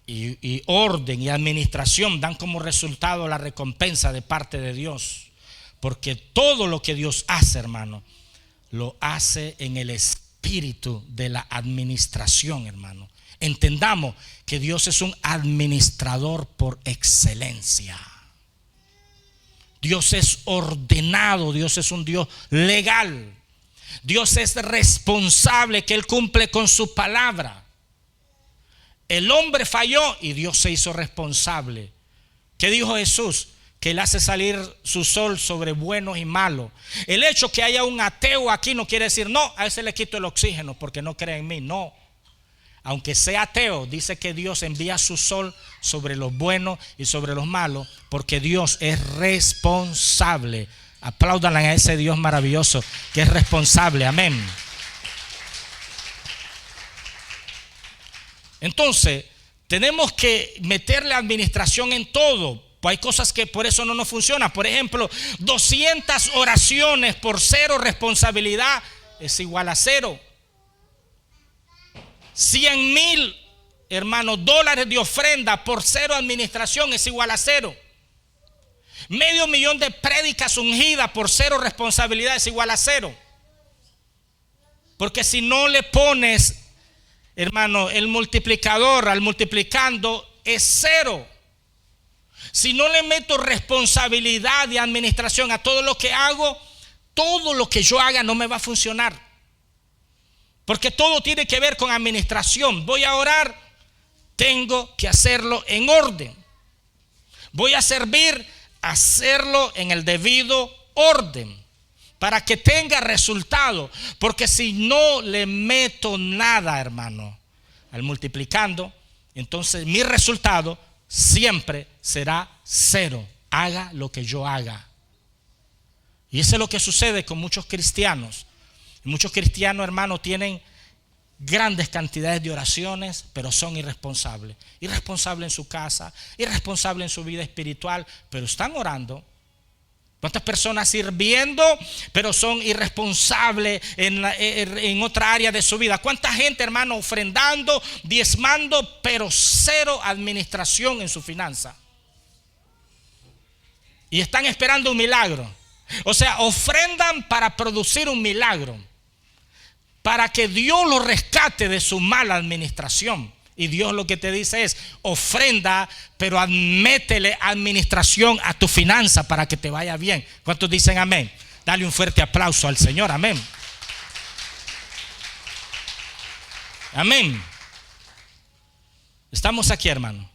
y orden y administración dan como resultado la recompensa de parte de Dios. Porque todo lo que Dios hace, hermano, lo hace en el espíritu de la administración, hermano. Entendamos que Dios es un administrador por excelencia. Dios es ordenado, Dios es un Dios legal, Dios es responsable, que Él cumple con su palabra. El hombre falló y Dios se hizo responsable. ¿Qué dijo Jesús? Que Él hace salir su sol sobre buenos y malos. El hecho que haya un ateo aquí no quiere decir, no, a ese le quito el oxígeno porque no cree en mí. No. Aunque sea ateo, dice que Dios envía su sol sobre los buenos y sobre los malos, porque Dios es responsable. Apláudanle a ese Dios maravilloso que es responsable. Amén. Entonces, tenemos que meterle administración en todo. Pues hay cosas que por eso no nos funcionan. Por ejemplo, 200 oraciones por 0 responsabilidad es igual a 0. 100,000, hermanos, dólares de ofrenda por 0 administración es igual a 0. $500,000 de prédicas ungidas por 0 responsabilidad es igual a 0. Porque si no le pones, hermano, el multiplicador al multiplicando es 0. Si no le meto responsabilidad y administración a todo lo que hago, todo lo que yo haga no me va a funcionar. Porque todo tiene que ver con administración. Voy a orar, tengo que hacerlo en orden. Voy a servir, hacerlo en el debido orden, para que tenga resultado. Porque si no le meto nada, hermano, al multiplicando, entonces mi resultado siempre será 0. Haga lo que yo haga. Y eso es lo que sucede con muchos cristianos. Muchos cristianos, hermanos, tienen grandes cantidades de oraciones, pero son irresponsables. Irresponsables en su casa, irresponsables en su vida espiritual, pero están orando. ¿Cuántas personas sirviendo, pero son irresponsables en otra área de su vida? ¿Cuánta gente, hermano, ofrendando, diezmando, pero 0 administración en su finanza? Y están esperando un milagro. O sea, ofrendan para producir un milagro, para que Dios lo rescate de su mala administración. Y Dios lo que te dice es: ofrenda, pero métele administración a tu finanza para que te vaya bien. ¿Cuántos dicen amén? Dale un fuerte aplauso al Señor, amén. Amén. Estamos aquí, hermano.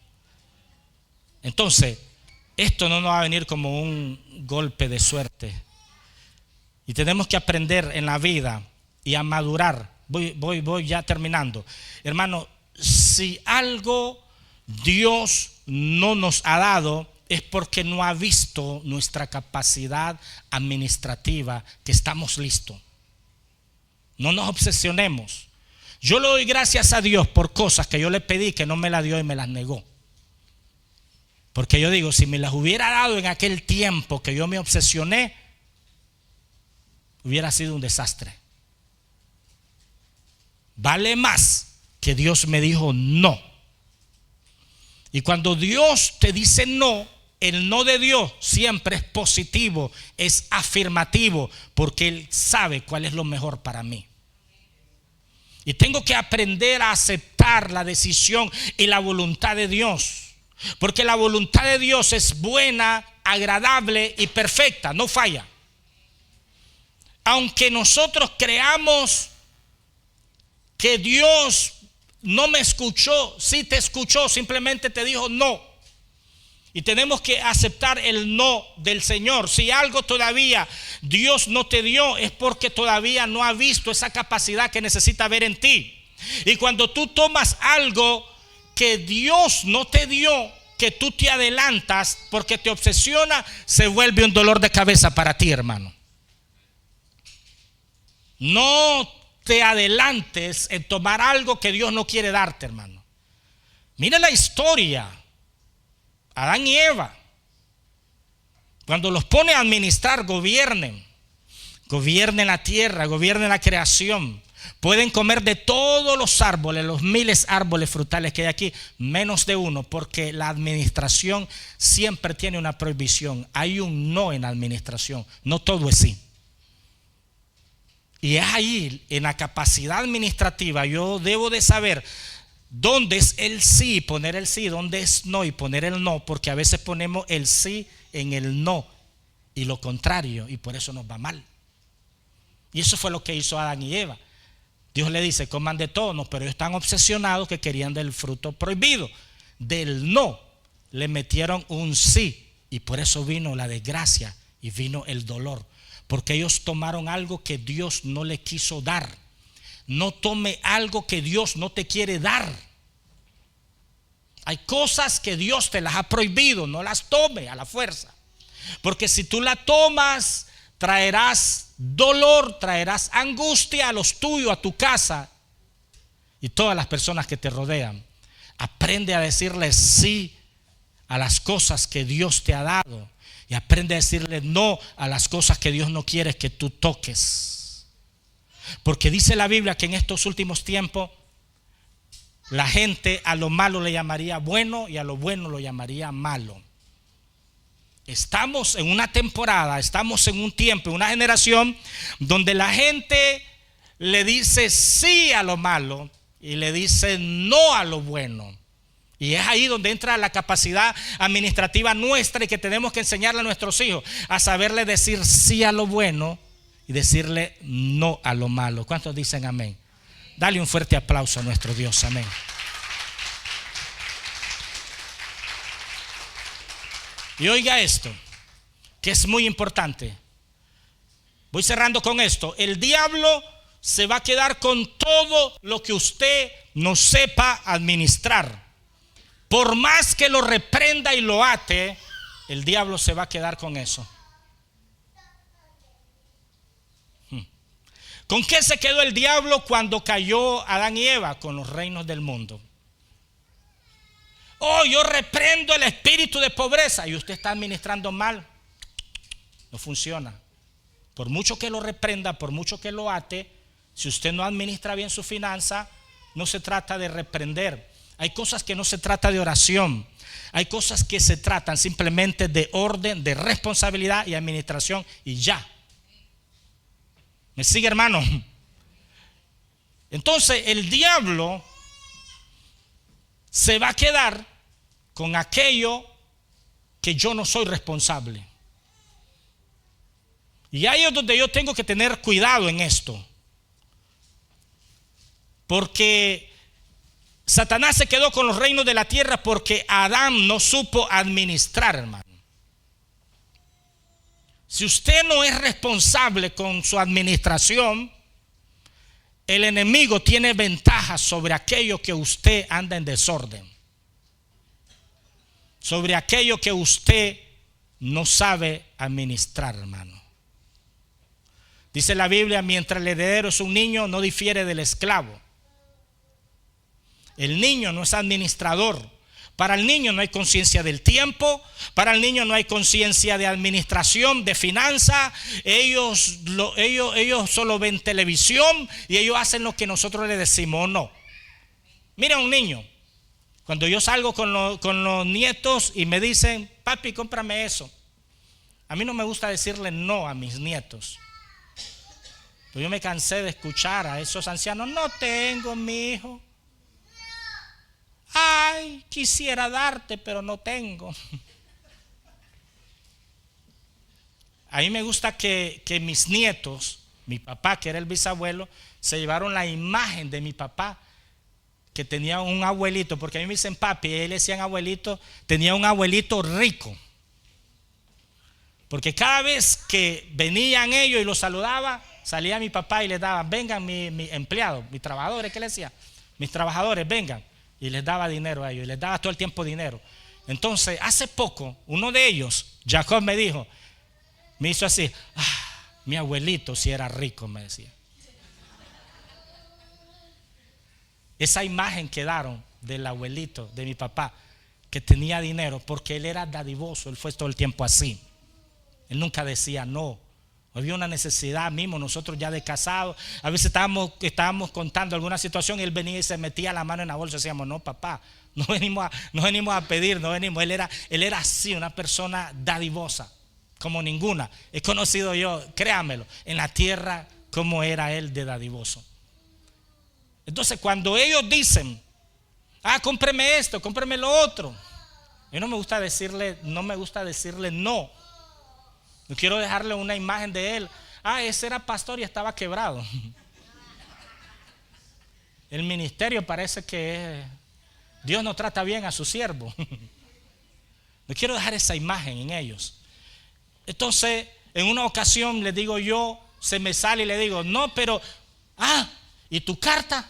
Entonces, esto no nos va a venir como un golpe de suerte. Y tenemos que aprender en la vida y a madurar. Voy ya terminando. Hermano, si algo Dios no nos ha dado, es porque no ha visto nuestra capacidad administrativa, que estamos listos. No nos obsesionemos. Yo le doy gracias a Dios por cosas que yo le pedí que no me las dio y me las negó. Porque yo digo, si me las hubiera dado en aquel tiempo que yo me obsesioné, hubiera sido un desastre. Vale más que Dios me dijo no. Y cuando Dios te dice no, el no de Dios siempre es positivo, es afirmativo, porque Él sabe cuál es lo mejor para mí. Y tengo que aprender a aceptar la decisión y la voluntad de Dios. Porque la voluntad de Dios es buena, agradable y perfecta, no falla. Aunque nosotros creamos que Dios no me escuchó, sí te escuchó, simplemente te dijo no. Y tenemos que aceptar el no del Señor. Si algo todavía Dios no te dio, es porque todavía no ha visto esa capacidad que necesita ver en ti. Y cuando tú tomas algo que Dios no te dio, que tú te adelantas porque te obsesiona, se vuelve un dolor de cabeza para ti, hermano. No te adelantes en tomar algo que Dios no quiere darte, hermano. Mira la historia. Adán y Eva, cuando los pone a administrar, gobiernen la tierra, gobiernen la creación. Pueden comer de todos los árboles, los miles de árboles frutales que hay aquí, menos de uno, porque la administración siempre tiene una prohibición. Hay un no en la administración, no todo es sí. Y es ahí, en la capacidad administrativa, yo debo de saber dónde es el sí, poner el sí, dónde es no y poner el no, porque a veces ponemos el sí en el no y lo contrario, y por eso nos va mal. Y eso fue lo que hizo Adán y Eva. Dios le dice, coman de todo, no, pero ellos están obsesionados que querían del fruto prohibido. Del no le metieron un sí, y por eso vino la desgracia y vino el dolor, porque ellos tomaron algo que Dios no le quiso dar. No tome algo que Dios no te quiere dar. Hay cosas que Dios te las ha prohibido, no las tome a la fuerza, porque si tú la tomas, traerás dolor, traerás angustia a los tuyos, a tu casa y todas las personas que te rodean. Aprende a decirle sí a las cosas que Dios te ha dado y aprende a decirle no a las cosas que Dios no quiere que tú toques. Porque dice la Biblia que en estos últimos tiempos la gente a lo malo le llamaría bueno y a lo bueno lo llamaría malo. Estamos en una temporada, estamos en un tiempo, en una generación donde la gente le dice sí a lo malo y le dice no a lo bueno. Y es ahí donde entra la capacidad administrativa nuestra y que tenemos que enseñarle a nuestros hijos a saberle decir sí a lo bueno y decirle no a lo malo. ¿Cuántos dicen amén? Dale un fuerte aplauso a nuestro Dios, amén. Y oiga esto, que es muy importante. Voy cerrando con esto. El diablo se va a quedar con todo lo que usted no sepa administrar. Por más que lo reprenda y lo ate, el diablo se va a quedar con eso. ¿Con qué se quedó el diablo cuando cayó Adán y Eva? Con los reinos del mundo. Oh, yo reprendo el espíritu de pobreza y usted está administrando mal. No funciona. Por mucho que lo reprenda, por mucho que lo ate, si usted no administra bien su finanza, no se trata de reprender. Hay cosas que no se trata de oración. Hay cosas que se tratan simplemente de orden, de responsabilidad y administración y ya. ¿Me sigue, hermano? Entonces el diablo se va a quedar con aquello que yo no soy responsable. Y ahí es donde yo tengo que tener cuidado en esto. Porque Satanás se quedó con los reinos de la tierra porque Adán no supo administrar, hermano. Si usted no es responsable con su administración, el enemigo tiene ventaja sobre aquello que usted anda en desorden. sobre aquello que usted no sabe administrar, hermano. Dice la Biblia, mientras el heredero es un niño, no difiere del esclavo. El niño no es administrador. Para el niño no hay conciencia del tiempo, para el niño no hay conciencia de administración, de finanzas. Ellos solo ven televisión y ellos hacen lo que nosotros les decimos, no. Mira un niño, cuando yo salgo con los nietos y me dicen, papi, cómprame eso. A mí no me gusta decirle no a mis nietos. Pues yo me cansé de escuchar a esos ancianos, no tengo, mi hijo. Ay, quisiera darte, pero no tengo. A mí me gusta que mis nietos, mi papá, que era el bisabuelo, se llevaron la imagen de mi papá, que tenía un abuelito, porque a mí me dicen papi, y él le decían abuelito, tenía un abuelito rico. Porque cada vez que venían ellos y los saludaba, salía mi papá y les daba, vengan mi empleados, mis trabajadores, ¿qué le decía? Mis trabajadores, vengan. Y les daba dinero a ellos, y les daba todo el tiempo dinero. Entonces, hace poco, uno de ellos, Jacob, me hizo así, mi abuelito si era rico, me decía. Esa imagen quedaron del abuelito, de mi papá, que tenía dinero, porque él era dadivoso, él fue todo el tiempo así. Él nunca decía no. Había una necesidad mismo, nosotros ya de casados, a veces estábamos contando alguna situación y él venía y se metía la mano en la bolsa y decíamos, no papá, no venimos a pedir, no venimos. Él era así, una persona dadivosa, como ninguna. He conocido yo, créamelo, en la tierra como era él de dadivoso. Entonces cuando ellos dicen, cómpreme esto, cómpreme lo otro, yo no me gusta decirle no. No quiero dejarle una imagen de él. Ese era pastor y estaba quebrado. El ministerio parece que Dios no trata bien a su siervo. No quiero dejar esa imagen en ellos. Entonces, en una ocasión le digo yo, se me sale y le digo, no, pero, ¿y tu carta?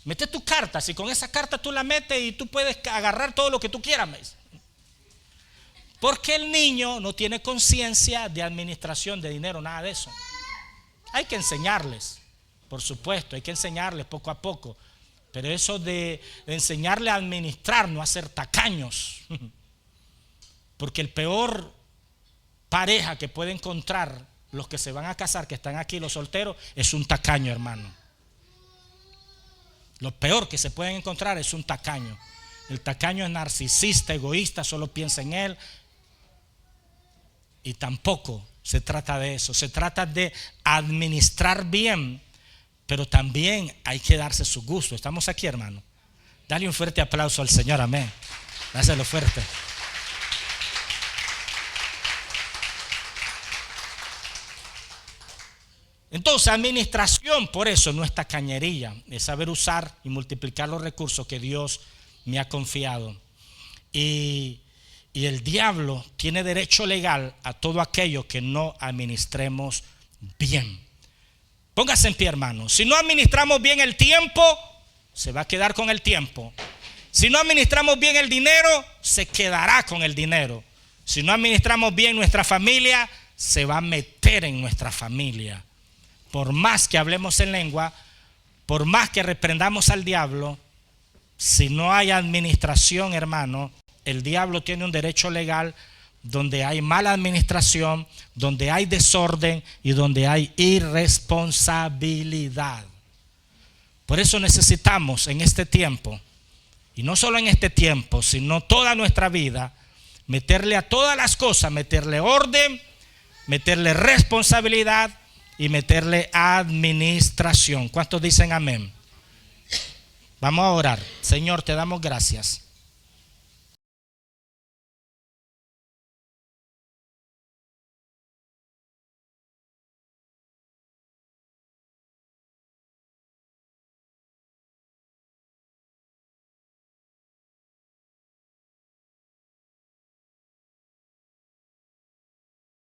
Mete tu carta, si con esa carta tú la metes y tú puedes agarrar todo lo que tú quieras, me dice. Porque el niño no tiene conciencia de administración de dinero, nada de eso. Hay que enseñarles, por supuesto, hay que enseñarles poco a poco. Pero eso de enseñarle a administrar, no a ser tacaños. Porque el peor pareja que puede encontrar los que se van a casar, que están aquí, los solteros, es un tacaño, hermano. Lo peor que se pueden encontrar es un tacaño. El tacaño es narcisista, egoísta, solo piensa en él. Y tampoco se trata de eso. Se trata de administrar bien, pero también hay que darse su gusto. Estamos aquí, hermano. Dale un fuerte aplauso al Señor, amén. Dáselo fuerte. Entonces, administración, por eso, no es tacañería, es saber usar y multiplicar los recursos que Dios me ha confiado. Y el diablo tiene derecho legal a todo aquello que no administremos bien. Póngase en pie, hermano. Si no administramos bien el tiempo, se va a quedar con el tiempo. Si no administramos bien el dinero, se quedará con el dinero. Si no administramos bien nuestra familia, se va a meter en nuestra familia. Por más que hablemos en lengua, por más que reprendamos al diablo, si no hay administración, hermano, el diablo tiene un derecho legal donde hay mala administración, donde hay desorden y donde hay irresponsabilidad. Por eso necesitamos en este tiempo, y no solo en este tiempo, sino toda nuestra vida, meterle a todas las cosas, meterle orden, meterle responsabilidad y meterle administración. ¿Cuántos dicen amén? Vamos a orar. Señor, te damos gracias.